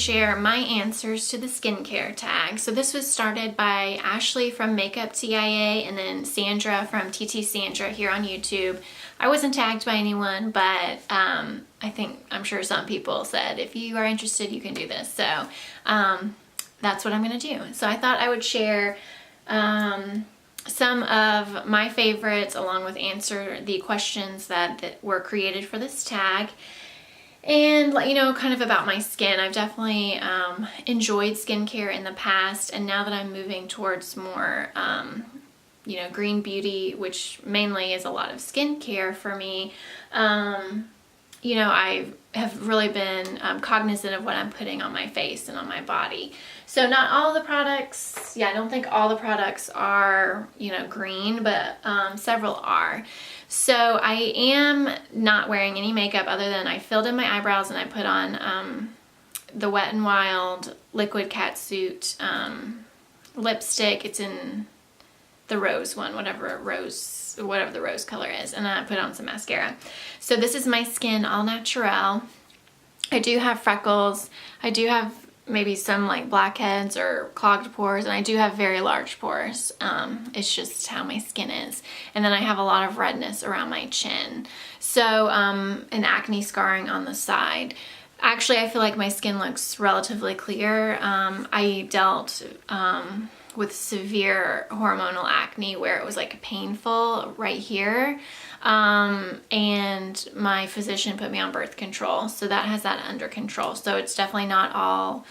share my answers to the skincare tag. So this was started by Ashley from Makeup TIA and then Sandra from ttsandra here on YouTube. I wasn't tagged by anyone, but I'm sure some people said, if you are interested, you can do this. So that's what I'm going to do. So I thought I would share some of my favorites along with answer the questions that were created for this tag. And let you know kind of about my skin. I've definitely enjoyed skincare in the past, and now that I'm moving towards more, green beauty, which mainly is a lot of skincare for me, I have really been cognizant of what I'm putting on my face and on my body. So not all the products, I don't think all the products are, green, but several are. So I am not wearing any makeup other than I filled in my eyebrows and I put on the Wet n Wild Liquid Catsuit lipstick. It's in the rose one, whatever the rose color is, and I put on some mascara. So this is my skin, all natural. I do have freckles. I do have maybe some like blackheads or clogged pores, and I do have very large pores. It's just how my skin is. And then I have a lot of redness around my chin. So an acne scarring on the side. Actually, I feel like my skin looks relatively clear. I dealt with severe hormonal acne where it was like painful right here. And my physician put me on birth control. So that has that under control. So it's definitely not all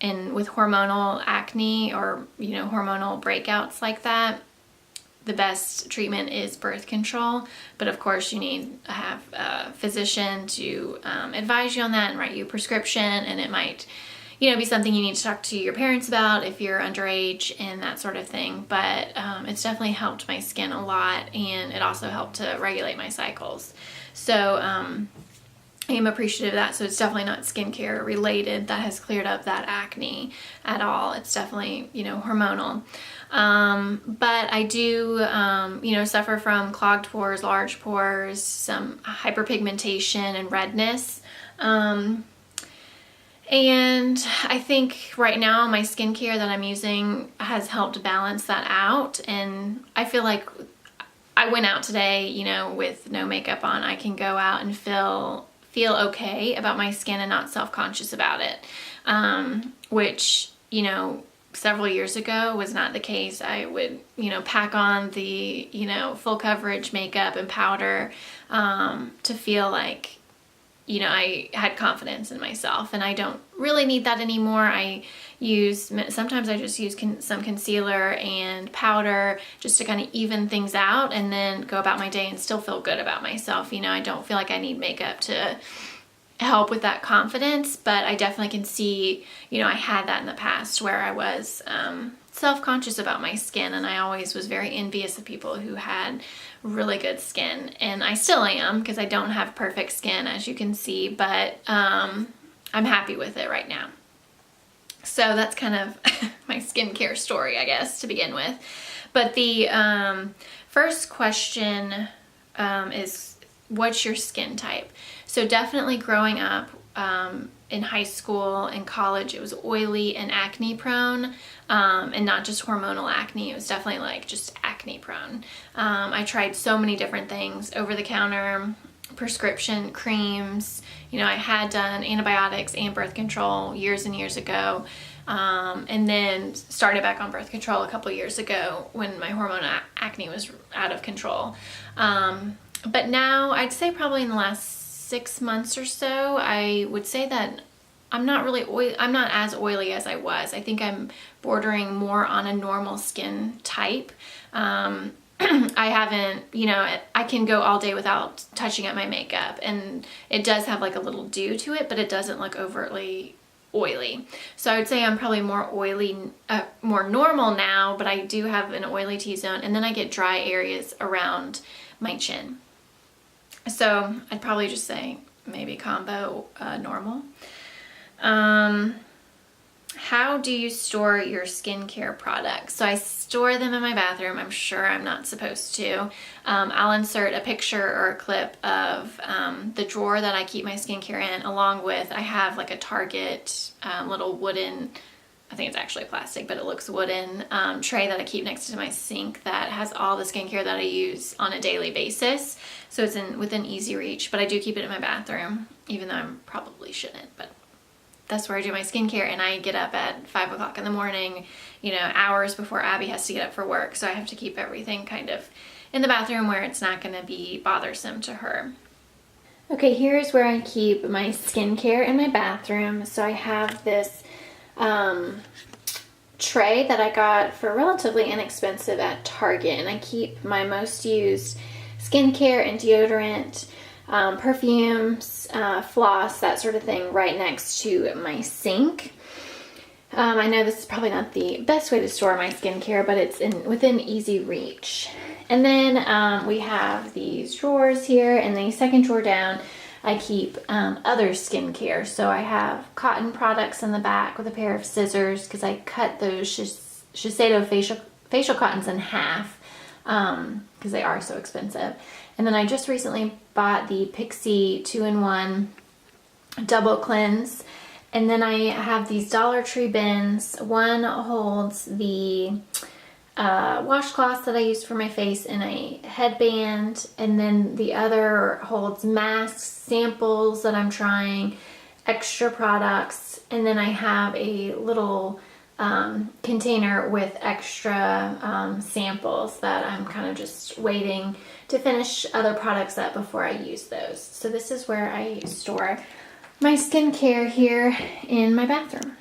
with hormonal acne or, hormonal breakouts like that. The best treatment is birth control, but of course you need to have a physician to advise you on that and write you a prescription, and it might be something you need to talk to your parents about if you're underage and that sort of thing. But it's definitely helped my skin a lot, and it also helped to regulate my cycles. So I am appreciative of that. So it's definitely not skincare related that has cleared up that acne at all. It's definitely, hormonal. But I do, suffer from clogged pores, large pores, some hyperpigmentation and redness. And I think right now my skincare that I'm using has helped balance that out. And I feel like I went out today, with no makeup on. I can go out and feel okay about my skin and not self-conscious about it. Which, several years ago was not the case. I would, pack on the, full coverage makeup and powder to feel like, I had confidence in myself, and I don't really need that anymore. Sometimes I just use some concealer and powder just to kind of even things out, and then go about my day and still feel good about myself. I don't feel like I need makeup to help with that confidence, but I definitely can see, I had that in the past where I was self-conscious about my skin, and I always was very envious of people who had really good skin, and I still am, because I don't have perfect skin, as you can see, but I'm happy with it right now. So that's kind of my skincare story, I guess, to begin with. But the first question is, what's your skin type? So definitely growing up in high school and college, it was oily and acne prone, and not just hormonal acne. It was definitely like just acne prone. I tried so many different things, over-the-counter, prescription creams. I had done antibiotics and birth control years and years ago, and then started back on birth control a couple years ago when my hormonal acne was out of control. But now I'd say probably in the last 6 months or so, I would say that I'm not as oily as I was. I think I'm bordering more on a normal skin type. I haven't, I can go all day without touching up my makeup, and it does have like a little dew to it, but it doesn't look overtly oily. So I would say I'm probably more oily, more normal now, but I do have an oily T-zone, and then I get dry areas around my chin. So I'd probably just say maybe combo normal. how do you store your skincare products? So I store them in my bathroom. I'm sure I'm not supposed to. I'll insert a picture or a clip of the drawer that I keep my skincare in, along with, I have like a Target little wooden, I think it's actually plastic, but it looks wooden, tray that I keep next to my sink that has all the skincare that I use on a daily basis. So it's within easy reach, but I do keep it in my bathroom, even though I probably shouldn't, but that's where I do my skincare, and I get up at 5 o'clock in the morning, you know, hours before Abby has to get up for work. So I have to keep everything kind of in the bathroom where it's not going to be bothersome to her. Okay, here's where I keep my skincare in my bathroom. So I have this tray that I got for relatively inexpensive at Target, and I keep my most used skincare and deodorant, perfumes, floss, that sort of thing right next to my sink. I know this is probably not the best way to store my skincare, but it's within easy reach. And then we have these drawers here, and the second drawer down I keep other skincare. So I have cotton products in the back with a pair of scissors because I cut those Shiseido facial cottons in half because they are so expensive. And then I just recently bought the Pixi 2-in-1 Double Cleanse. And then I have these Dollar Tree bins. One holds the washcloths that I use for my face in a headband. And then the other holds masks, samples that I'm trying, extra products. And then I have a little container with extra samples that I'm kind of just waiting to finish other products up before I use those. So this is where I store my skincare here in my bathroom.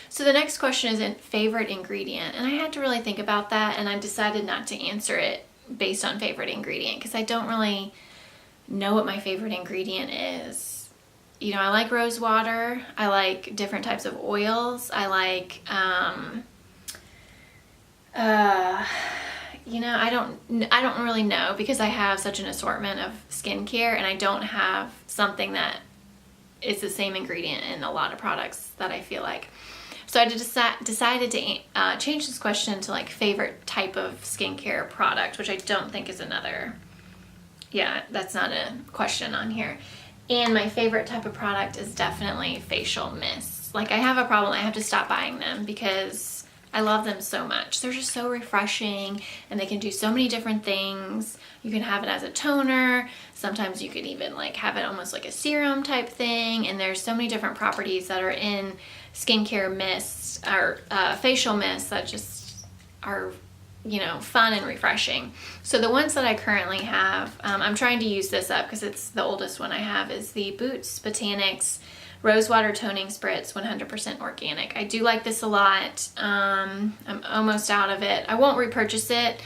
So the next question is a favorite ingredient, and I had to really think about that, and I decided not to answer it based on favorite ingredient because I don't really know what my favorite ingredient is. You know, I like rose water, I like different types of oils, I like you know, I don't really know because I have such an assortment of skincare, and I don't have something that is the same ingredient in a lot of products that I feel like. So I decided to change this question to like favorite type of skincare product, which I don't think is that's not a question on here. And my favorite type of product is definitely facial mists. Like I have a problem, I have to stop buying them because I love them so much. They're just so refreshing, and they can do so many different things. You can have it as a toner. Sometimes you could even like have it almost like a serum type thing. And there's so many different properties that are in skincare mists or facial mists that just are, you know, fun and refreshing. So the ones that I currently have, I'm trying to use this up because it's the oldest one I have, is the Boots Botanics Rosewater Toning Spritz 100% organic. I do like this a lot. I'm almost out of it. I won't repurchase it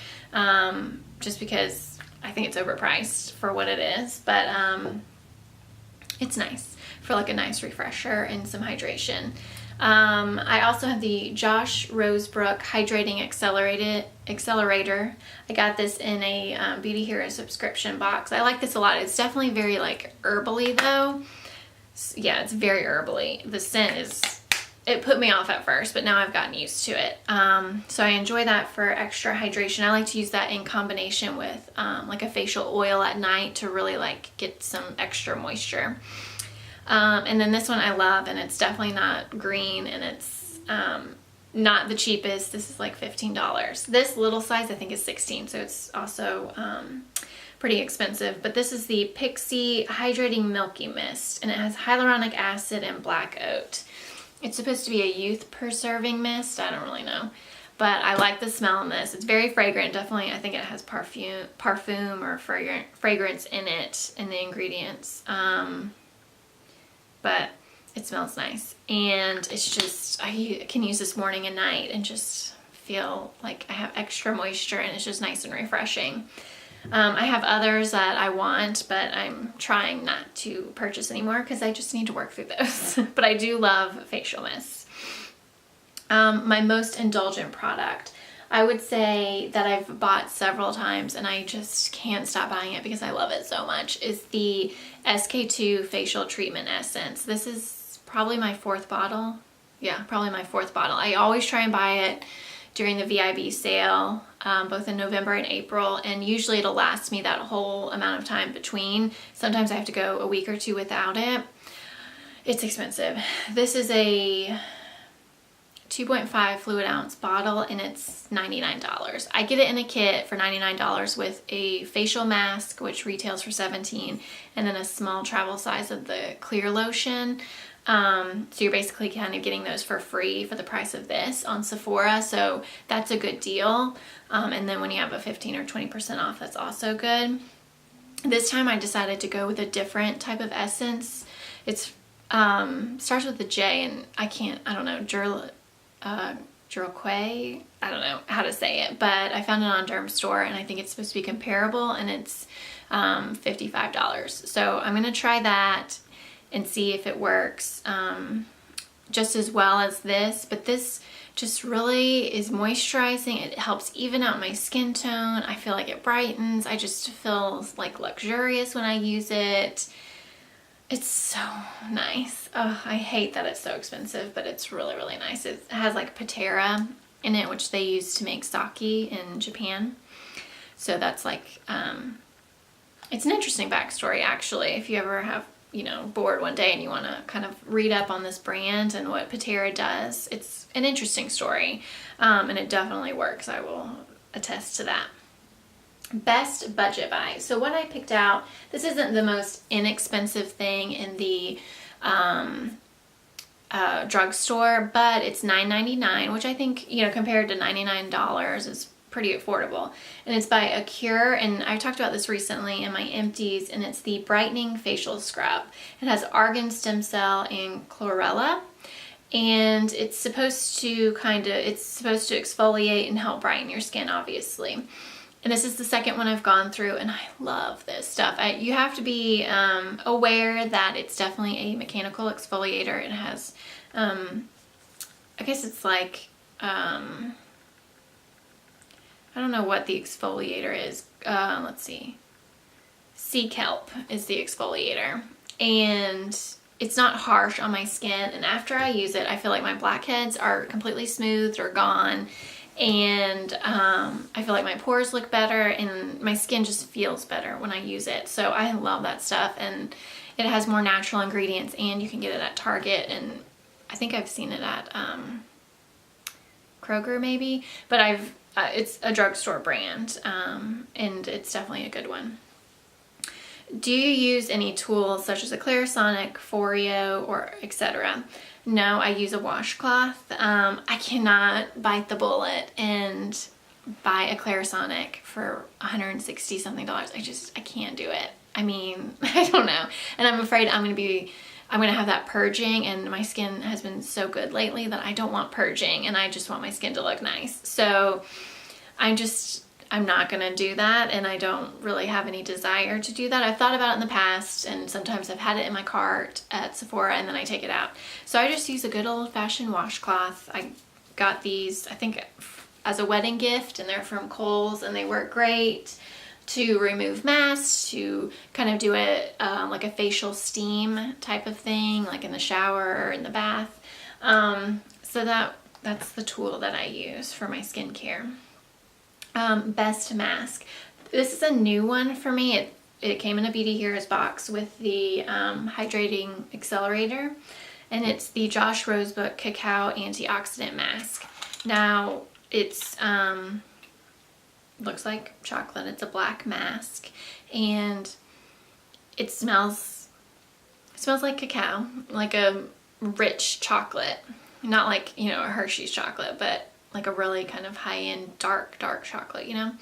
just because I think it's overpriced for what it is, but it's nice for like a nice refresher and some hydration. I also have the Josh Rosebrook Hydrating Accelerator. I got this in a Beauty Hero subscription box. I like this a lot. It's definitely very like herbally though. Yeah, it's very herbally. The scent it put me off at first, but now I've gotten used to it. So I enjoy that for extra hydration. I like to use that in combination with like a facial oil at night to really like get some extra moisture. And then this one I love, and it's definitely not green, and it's not the cheapest. This is like $15. This little size I think is $16, so it's also pretty expensive. But this is the Pixi Hydrating Milky Mist, and it has hyaluronic acid and black oat. It's supposed to be a youth preserving mist. I don't really know, but I like the smell in this. It's very fragrant. Definitely, I think it has parfum or fragrance in it, in the ingredients. But it smells nice, and it's just, I can use this morning and night and just feel like I have extra moisture, and it's just nice and refreshing. I have others that I want, but I'm trying not to purchase anymore because I just need to work through those. But I do love facial mists. My most indulgent product, I would say that I've bought several times and I just can't stop buying it because I love it so much, is the SK2 Facial Treatment Essence. This is probably my 4th bottle. yeah, probably my 4th bottle. I always try and buy it during the VIB sale, both in November and April, and usually it'll last me that whole amount of time between. Sometimes I have to go a week or 2 without it. It's expensive. This is a 2.5 fluid ounce bottle and it's $99. I get it in a kit for $99 with a facial mask, which retails for $17, and then a small travel size of the clear lotion. So you're basically kind of getting those for free for the price of this on Sephora. So that's a good deal. And then when you have a 15 or 20% off, that's also good. This time I decided to go with a different type of essence. It's starts with a J and I don't know, Jurquay, I don't know how to say it, but I found it on Derm Store and I think it's supposed to be comparable, and it's $55. So I'm gonna try that and see if it works just as well as this. But this just really is moisturizing. It helps even out my skin tone. I feel like it brightens. I just feel like luxurious when I use it. It's so nice. Oh, I hate that it's so expensive, but it's really, really nice. It has like patera in it, which they use to make sake in Japan. So that's like, it's an interesting backstory actually. If you ever have, you know, bored one day and you want to kind of read up on this brand and what patera does, it's an interesting story. And it definitely works. I will attest to that. Best budget buy. So what I picked out, this isn't the most inexpensive thing in the drugstore, but it's $9.99, which I think, you know, compared to $99 is pretty affordable. And it's by Acure, and I talked about this recently in my empties, and it's the brightening facial scrub. It has argan stem cell and chlorella, and it's supposed to exfoliate and help brighten your skin, obviously. And this is the second one I've gone through, and I love this stuff. You have to be aware that it's definitely a mechanical exfoliator. It has, I guess it's like, I don't know what the exfoliator is. Let's see. Sea kelp is the exfoliator. And it's not harsh on my skin. And after I use it, I feel like my blackheads are completely smoothed or gone. And I feel like my pores look better and my skin just feels better when I use it. So I love that stuff, and it has more natural ingredients, and you can get it at Target, and I think I've seen it at Kroger maybe, but it's a drugstore brand, and it's definitely a good one. Do you use any tools such as a Clarisonic, Foreo, or etc.? No, I use a washcloth. I cannot bite the bullet and buy a Clarisonic for $160 something. I can't do it. I mean, I don't know. And I'm afraid I'm gonna have that purging, and my skin has been so good lately that I don't want purging, and I just want my skin to look nice. So I'm not gonna do that, and I don't really have any desire to do that. I've thought about it in the past, and sometimes I've had it in my cart at Sephora and then I take it out. So I just use a good old-fashioned washcloth. I got these, I think, as a wedding gift, and they're from Kohl's, and they work great to remove masks, to kind of do it like a facial steam type of thing, like in the shower or in the bath. So that's the tool that I use for my skincare. Best mask. This is a new one for me. It came in a Beauty Heroes box with the hydrating accelerator, and it's the Josh Rosebrook Cacao Antioxidant Mask. Now it's looks like chocolate. It's a black mask, and it smells like cacao, like a rich chocolate, not like, you know, a Hershey's chocolate, but like a really kind of high-end dark chocolate, you know.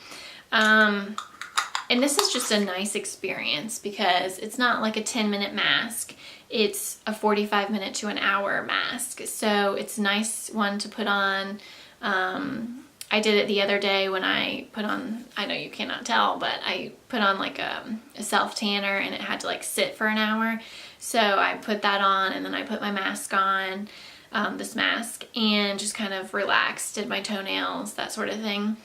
And this is just a nice experience because it's not like a 10-minute mask. It's a 45-minute to an hour mask. So it's a nice one to put on. I did it the other day when I put on, I know you cannot tell, but I put on like a self-tanner, and it had to like sit for an hour. So I put that on, and then I put my mask on, this mask, and just kind of relaxed, did my toenails, that sort of thing,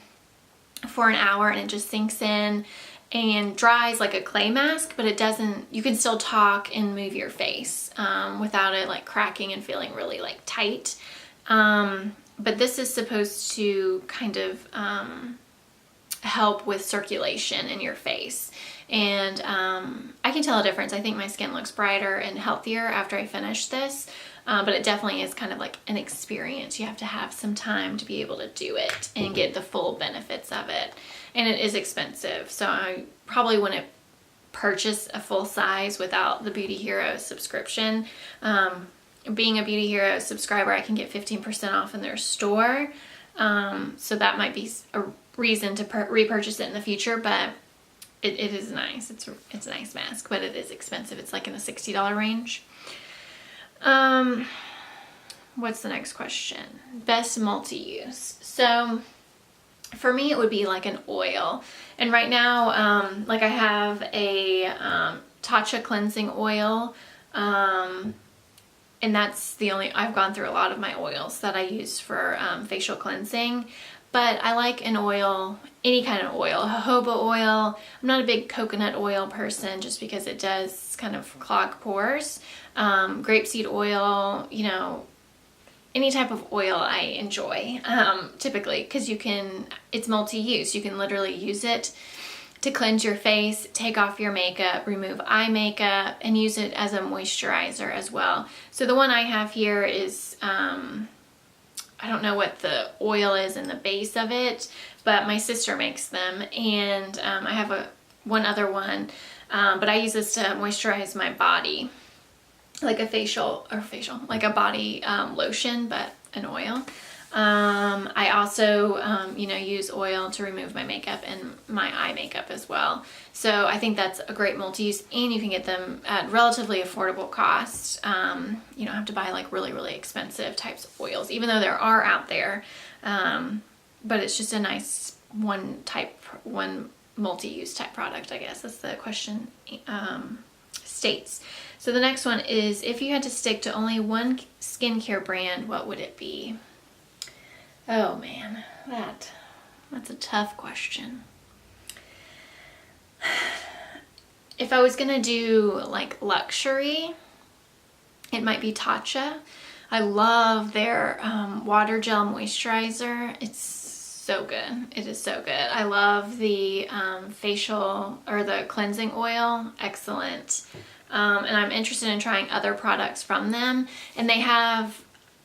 for an hour, and it just sinks in. and dries like a clay mask, but it doesn't, you can still talk and move your face without it like cracking and feeling really like tight. But this is supposed to kind of help with circulation in your face. And I can tell a difference. I think my skin looks brighter and healthier after I finish this. But it definitely is kind of like an experience. You have to have some time to be able to do it and get the full benefits of it. And it is expensive. So I probably wouldn't purchase a full size without the Beauty Hero subscription. Being a Beauty Hero subscriber, I can get 15% off in their store. So that might be a reason to repurchase it in the future, but it is nice. It's a nice mask, but it is expensive. It's like in the $60 range. What's the next question? Best multi-use. So for me, it would be like an oil. And right now, like I have a Tatcha cleansing oil. And that's the only, I've gone through a lot of my oils that I use for facial cleansing. But I like an oil, any kind of oil, jojoba oil. I'm not a big coconut oil person just because it does kind of clog pores. Grapeseed oil, you know, any type of oil I enjoy, typically, because it's multi-use. You can literally use it to cleanse your face, take off your makeup, remove eye makeup, and use it as a moisturizer as well. So the one I have here is, I don't know what the oil is in the base of it, but my sister makes them, and I have one other one, but I use this to moisturize my body, like like a body lotion, but an oil. I also, use oil to remove my makeup and my eye makeup as well. So I think that's a great multi-use, and you can get them at relatively affordable cost. You don't have to buy like really, really expensive types of oils, even though there are out there. But it's just a nice one multi-use type product, I guess. That's the question states. So the next one is, if you had to stick to only one skincare brand, what would it be? Oh man, that's a tough question. If I was gonna do like luxury, it might be Tatcha. I love their water gel moisturizer. It's so good. It is so good. I love the facial or the cleansing oil. Excellent. And I'm interested in trying other products from them. And they have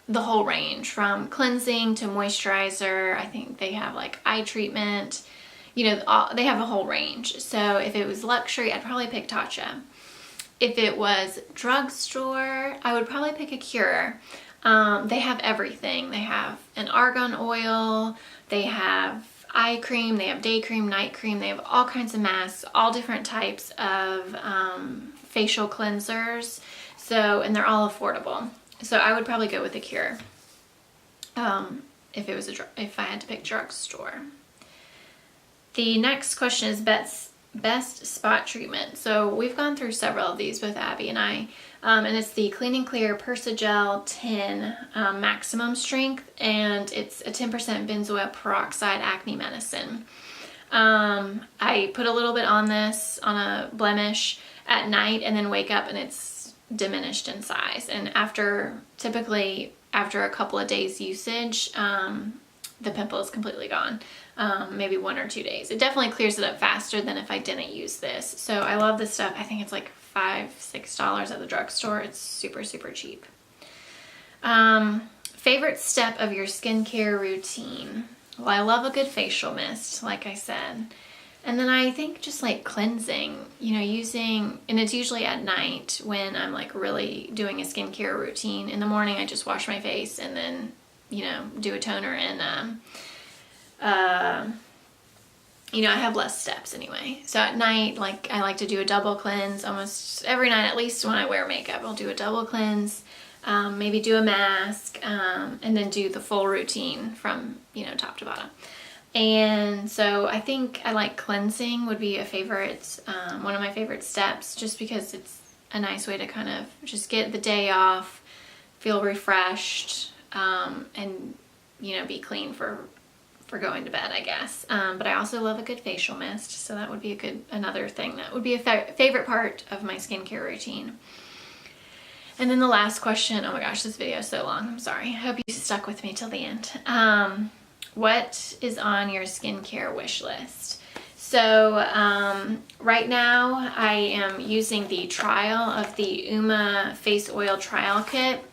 the whole range from cleansing to moisturizer. I think they have like eye treatment. You know, they have a whole range. So if it was luxury, I'd probably pick Tatcha. If it was drugstore, I would probably pick a Cure. They have everything. They have an argan oil. They have eye cream. They have day cream, night cream. They have all kinds of masks, all different types of facial cleansers. So, and they're all affordable. So I would probably go with a Cure if I had to pick drugstore. The next question is best spot treatment. So we've gone through several of these with Abby and I, and it's the Clean and Clear Persagel 10 maximum strength, and it's a 10% benzoyl peroxide acne medicine. I put a little bit on this on a blemish at night and then wake up and it's diminished in size. And typically after a couple of days usage, the pimple is completely gone. Maybe 1 or 2 days. It definitely clears it up faster than if I didn't use this. So I love this stuff. I think it's like $5-6 at the drugstore. It's super, super cheap. Favorite step of your skincare routine? Well, I love a good facial mist, like I said. And then I think just like cleansing, and it's usually at night when I'm like really doing a skincare routine. In the morning, I just wash my face and then, do a toner and, I have less steps anyway. So at night, I like to do a double cleanse almost every night, at least when I wear makeup. I'll do a double cleanse, maybe do a mask, and then do the full routine from, top to bottom. And so I think I like cleansing would be a favorite, one of my favorite steps, just because it's a nice way to kind of just get the day off, feel refreshed, and, be clean for for going to bed, I guess. But I also love a good facial mist, so that would be another thing that would be a favorite part of my skincare routine. And then the last question, oh my gosh, this video is so long, I'm sorry. I hope you stuck with me till the end. What is on your skincare wish list? So right now I am using the trial of the Uma face oil trial kit,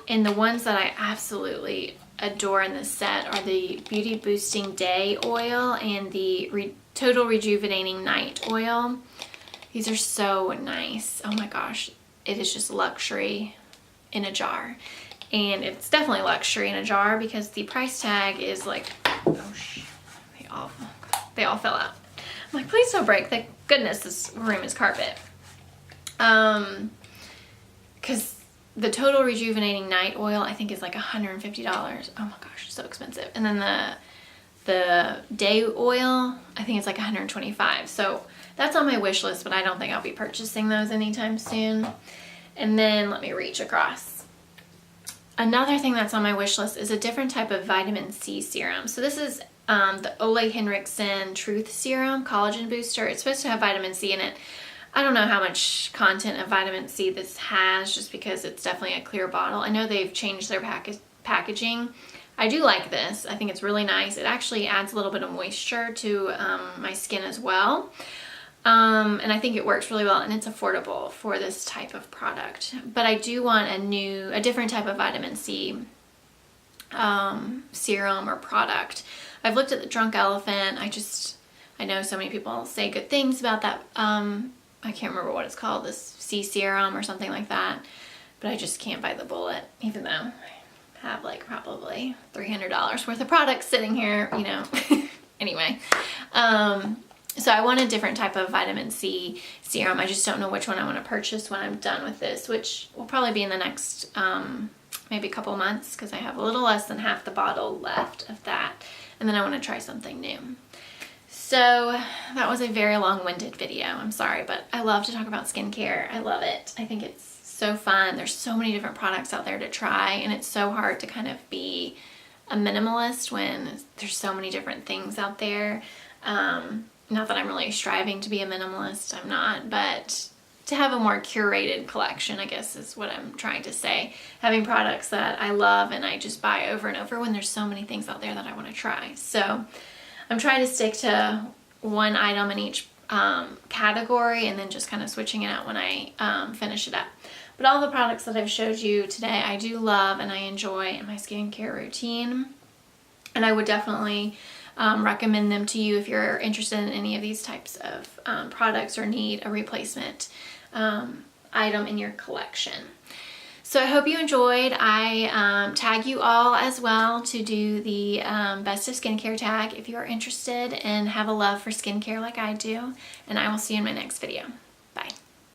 and the ones that I absolutely adore in this set are the Beauty Boosting Day Oil and the Total Rejuvenating Night Oil. These are so nice. Oh my gosh, it is just luxury in a jar. And it's definitely luxury in a jar because the price tag is like, oh shit, they all fell out. I'm like, please don't break. Thank goodness this room is carpet. Because the Total Rejuvenating Night Oil I think is like $150. Oh my gosh, so expensive. And then the Day Oil I think it's like $125. So that's on my wish list, but I don't think I'll be purchasing those anytime soon. And then let me reach across. Another thing that's on my wish list is a different type of vitamin C serum. So this is the Ole Henriksen Truth Serum Collagen Booster. It's supposed to have vitamin C in it. I don't know how much content of vitamin C this has, just because it's definitely a clear bottle. I know they've changed their packaging. I do like this. I think it's really nice. It actually adds a little bit of moisture to my skin as well. And I think it works really well, and it's affordable for this type of product. But I do want a different type of vitamin C serum or product. I've looked at the Drunk Elephant. I know so many people say good things about that. I can't remember what it's called, this C serum or something like that. But I just can't bite the bullet, even though I have like probably $300 worth of products sitting here, you know. Anyway, so I want a different type of vitamin C serum. I just don't know which one I want to purchase when I'm done with this, which will probably be in the next maybe a couple months, because I have a little less than half the bottle left of that. And then I want to try something new. So that was a very long-winded video. I'm sorry, but I love to talk about skincare. I love it. I think it's so fun. There's so many different products out there to try, and it's so hard to kind of be a minimalist when there's so many different things out there. Not that I'm really striving to be a minimalist, I'm not, but to have a more curated collection, I guess is what I'm trying to say. Having products that I love and I just buy over and over when there's so many things out there that I want to try. So I'm trying to stick to one item in each category, and then just kind of switching it out when I finish it up. But all the products that I've showed you today I do love and I enjoy in my skincare routine, and I would definitely recommend them to you if you're interested in any of these types of products or need a replacement item in your collection. So I hope you enjoyed. I tag you all as well to do the Best of Skincare tag if you are interested and have a love for skincare like I do. And I will see you in my next video.